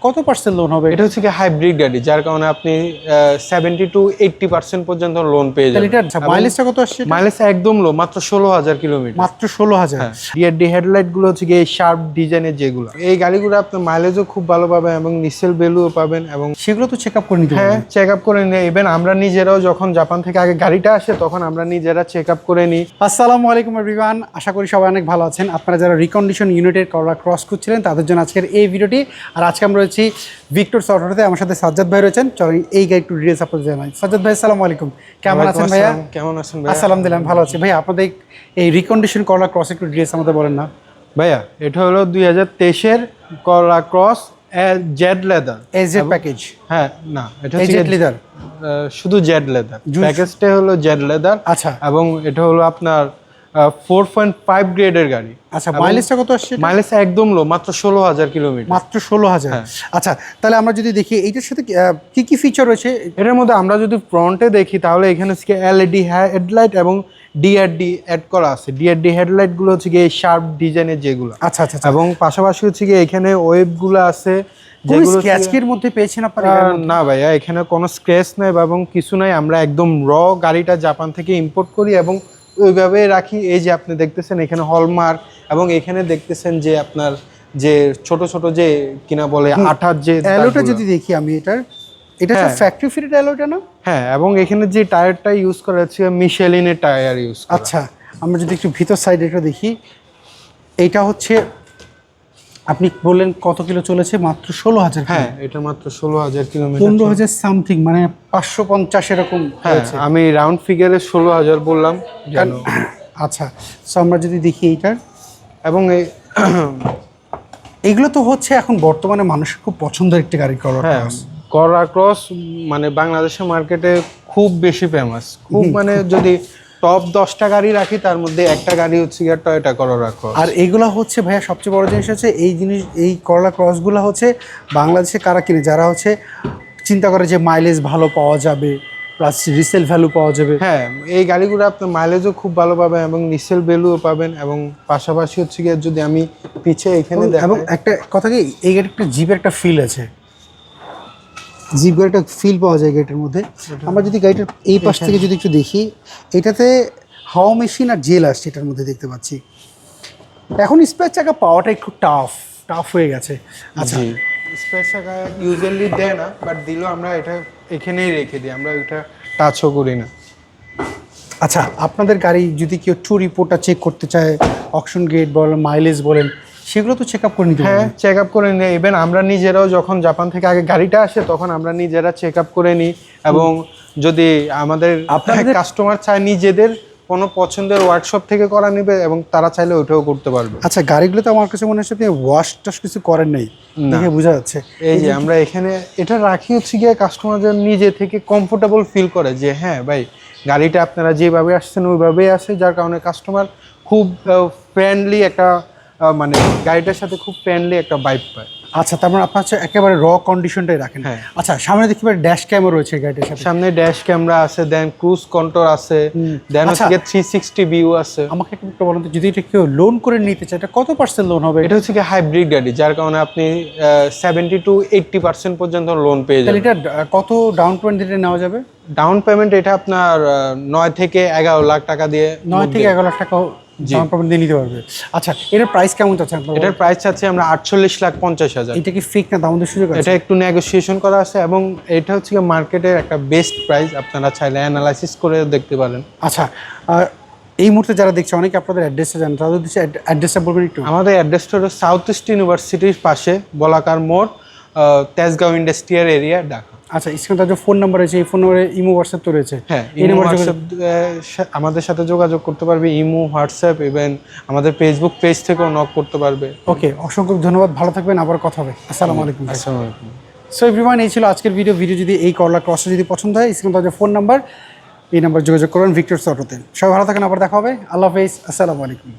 কত percent loan হবে? এটা হচ্ছে কি হাইব্রিড গাড়ি, যার কারণে আপনি 70 to 80% পর্যন্ত লোন পেয়ে যাবেন। এটা মাইলেজটা কত আসছে? মাইলেজ একদম লো, মাত্র 16,000 কিলোমিটার। মাত্র 16,000। ডিআরডি হেডলাইট গুলো হচ্ছে গিয়ে শার্প ডিজাইনের যেগুলো, এই গাড়িগুলো আপনার মাইলেজও খুব ভালো পাবেন এবং নিসেল ভ্যালুও পাবেন। এবং সেগুলো তো চেক আপ করে নিতে হ্যাঁ, চেক আপ করে নিয়ে ইভেন আমরা নিজেরাও যখন জাপান থেকে আগে গাড়িটা আসে তখন আমরা নিজেরা চেক আপ করে নিই। আসসালামু আলাইকুম এভরিওয়ান, আশা করি সবাই অনেক ভালো আছেন। আপনারা যারা রিকন্ডিশন ইউনিটের করলা ক্রস করছিলেন তাদের জন্য আজকের এই ভিডিওটি। আর আজকে আমরা রয়েছি ভিক্টর অটোতে, আমার সাথে সাজ্জাদ ভাই রয়েছেন। চলেন এই গাড়ি একটু ডিটেইলস আপনাদের জানাই। সাজ্জাদ ভাই আসসালামু আলাইকুম, কেমন আছেন ভাইয়া? কেমন আছেন ভাই? আলহামদুলিল্লাহ ভালো আছি ভাইয়া। আপনাদের এই রিকন্ডিশন করলা ক্রস একটু ডিটেইলস আমাদের বলেন না ভাইয়া। এটা হলো 2023-এর Corolla Cross Z leather AZ package. হ্যাঁ, না এটা এজেড লেদার, শুধু জেড লেদার প্যাকেজটা হলো জেড লেদার। আচ্ছা, এবং এটা হলো আপনার 4.5 গ্রেডের গাড়ি। আচ্ছা, মাইলেজটা কত আসছে? মাইলেজ একদম লো, মাত্র 16,000 কিলোমিটার। মাত্র 16,000। আচ্ছা, তাহলে আমরা যদি দেখি এইটার সাথে কি কি ফিচার রয়েছে এটার মধ্যে, আমরা যদি ফ্রন্টে দেখি তাহলে এখানে হচ্ছে এলইডি হেডলাইট এবং ডিআরডি অ্যাড করা আছে। ডিআরডি হেডলাইট গুলো হচ্ছে গিয়ে শার্প ডিজাইনের যেগুলো। আচ্ছা আচ্ছা, এবং পাশাপাশি হচ্ছে গিয়ে এখানে ওয়েব গুলো আছে যেগুলো স্ক্র্যাচের মধ্যে পেয়েছেন আপনারা? না ভাইয়া, এখানে কোনো স্ক্র্যাচ নাই এবং কিছু নাই। আমরা একদম গাড়িটা জাপান থেকে ইম্পোর্ট করি এবং ওইভাবে রাখি। এই যে আপনি দেখতেছেন এখানে হলমার্ক, এবং এখানে দেখতেছেন যে আপনার যে ছোট ছোট যে কিনা বলে আঠার যে অ্যালোটা যদি দেখি আমি, এটা ফ্যাক্টরি ফিটেড অ্যালোটা না? হ্যাঁ, এবং এখানে যে টায়ারটা ইউজ করা হচ্ছে মিশেলিনের টায়ার ইউজ করা। আচ্ছা, আমরা যদি একটু ভিতর সাইডে এটা দেখি, এইটা হচ্ছে আপনি বললেন কত কিলো চলেছে? মাত্র 16,000। হ্যাঁ, এটা মাত্র 16,000 কিলোমিটার। 15,000 সামথিং, মানে 550 এরকম হয়েছে। আমি রাউন্ড ফিগারে 16,000 বললাম। আচ্ছা, সো আমরা যদি দেখি এইটার, এবং এগুলো তো হচ্ছে এখন বর্তমানে মানুষের খুব পছন্দের একটি গাড়ি করলা ক্রস, মানে বাংলাদেশের মার্কেটে খুব বেশি ফেমাস। খুব মানে যদি টপ 10টা গাড়ি রাখি তার মধ্যে একটা গাড়ি হচ্ছে গিয়ে টয়োটা করলা ক্রস। আর এইগুলা হচ্ছে ভাইয়া সবচেয়ে বড় জিনিস হচ্ছে এই করলা ক্রসগুলো হচ্ছে বাংলাদেশে কারা কিনে, যারা হচ্ছে চিন্তা করে যে মাইলেজ ভালো পাওয়া যাবে প্লাস রিসেল ভ্যালু পাওয়া যাবে। হ্যাঁ, এই গাড়িগুলো আপনার মাইলেজও খুব ভালো পাবেন এবং রিসেল ভ্যালুও পাবেন। এবং পাশাপাশি হচ্ছে গিয়ে যদি আমি পিছে এখানে এবং একটা কথা কি, এই গাড়ির একটা জিপের একটা ফিল আছে, জিপের একটা ফিল পাওয়া যায় গাড়িটার মধ্যে। আমরা যদি গাড়িটার এই পাশ থেকে যদি একটু দেখি, এটাতে হাওয়া মেশিন আর জেল আসছে এটার মধ্যে দেখতে পাচ্ছি। এখন স্পেয়ার চাকা পাওয়াটা একটু টাফ হয়ে গেছে। আচ্ছা, স্পেয়ার চাকা ইউজুয়ালি দেয় না, বাট দিলেও আমরা এটা এখানেই রেখে দিই, আমরা ওইটা টাচও করি না। আচ্ছা, আপনাদের গাড়ি যদি কেউ টু রিপোর্টটা চেক করতে চায়, অকশন গেট বলেন, মাইলেজ বলেন, সেগুলো তো চেক আপ করে নিতে? হ্যাঁ, চেক আপ করে নিই। ইভেন আমরা নিজেরাও যখন জাপান থেকে আগে গাড়িটা আসে তখন আমরা নিজেরা চেক আপ করে নিই। এবং যদি আমাদের কাস্টমার চায় নিজেদের কোনো পছন্দের ওয়ার্কশপ থেকে করা নেবে এবং তারা চাইলে ওইটাও করতে পারবে। আচ্ছা, গাড়িগুলো তো আমার কাছে মনে হচ্ছে আপনি ওয়াশ টাশ কিছু করেন নাই, দেখে বোঝা যাচ্ছে। এই যে আমরা এখানে এটা রাখি হচ্ছে গিয়ে কাস্টমার যেন নিজে থেকে কমফোর্টেবল ফিল করে যে হ্যাঁ ভাই, গাড়িটা আপনারা যেভাবে আসছেন ওইভাবেই আসে, যার কারণে কাস্টমার খুব ফ্রেন্ডলি একটা মানে গাড়িটার সাথে খুব ফ্রেন্ডলি একটা ভাইব পায়। আচ্ছা, তার মানে আপনার হচ্ছে একেবারে কন্ডিশনটাই রাখেন। হ্যাঁ। আচ্ছা, সামনে দেখি ড্যাশ ক্যামেরা রয়েছে গাড়িটার সাথে। সামনে ড্যাশ ক্যামেরা আছে, দেন ক্রুজ কন্ট্রোল আছে, দেন হচ্ছে 360 ভিউ আছে। আমাকে একটু বলুন তো, যদি এটা কেউ লোন করে নিতে চায় এটা কত পার্সেন্ট লোন হবে? এটা হচ্ছে কি হাইব্রিড গাড়ি, যার কারণে আপনি 70 to 80% পর্যন্ত লোন পেয়ে যাবেন। এটা কত ডাউন পেমেন্ট দিতে নেওয়া যাবে? ডাউন পেমেন্ট এটা আপনার 9 থেকে 11 লাখ টাকা দিয়ে, 9 থেকে 11 লাখ টাকা ডাউন পেমেন্ট দিয়ে নিতে পারবে। আচ্ছা, এটার প্রাইস কেমন চাচ্ছেন আপনারা? এটার প্রাইস চাচ্ছি আমরা 48,50,000। এটা কি ফিক্স না দামের সুযোগ আছে? এটা একটু নেগোসিয়েশন করা আছে এবং এটা হচ্ছে কি মার্কেটের একটা বেস্ট প্রাইস, আপনারা চাইলে অ্যানালাইসিস করে দেখতে পারেন। আচ্ছা, এই মুহূর্তে যারা দেখছে অনেকে আপনাদের অ্যাড্রেসটা জানেন, তাদের অ্যাড্রেসটা বলবেন একটু? আমাদের অ্যাড্রেসটা হলো সাউথ ইস্ট ইউনিভার্সিটির পাশে, বলাকার মোড়, তেজগাঁও ইন্ডাস্ট্রিয়াল এরিয়া, ঢাকা। আচ্ছা, স্ক্রিনে তার যে ফোন নাম্বার আছে, এই ফোন নাম্বারে ইমো হোয়াটসঅ্যাপ তো রয়েছে? হ্যাঁ, ইমো হোয়াটসঅ্যাপ আমাদের সাথে যোগাযোগ করতে পারবে, ইমো হোয়াটসঅ্যাপ, ইভেন আমাদের ফেসবুক পেজ থেকেও নক করতে পারবে। ওকে, অসংখ্য ধন্যবাদ, ভালো থাকবেন, আবার কথা হবে। আসসালামু আলাইকুম। আসসালামু আলাইকুম। সো এভরিওয়ান, এই ছিল আজকের ভিডিও যদি এই করলা ক্রসটা যদি পছন্দ হয়, স্ক্রিনে তার যে ফোন নাম্বার, এই নাম্বার যোগাযোগ করবেন ভিক্টর অটোতে। সবাই ভালো থাকেন, আবার দেখা হবে। আল্লাহ হাফেজ, আসসালামু আলাইকুম।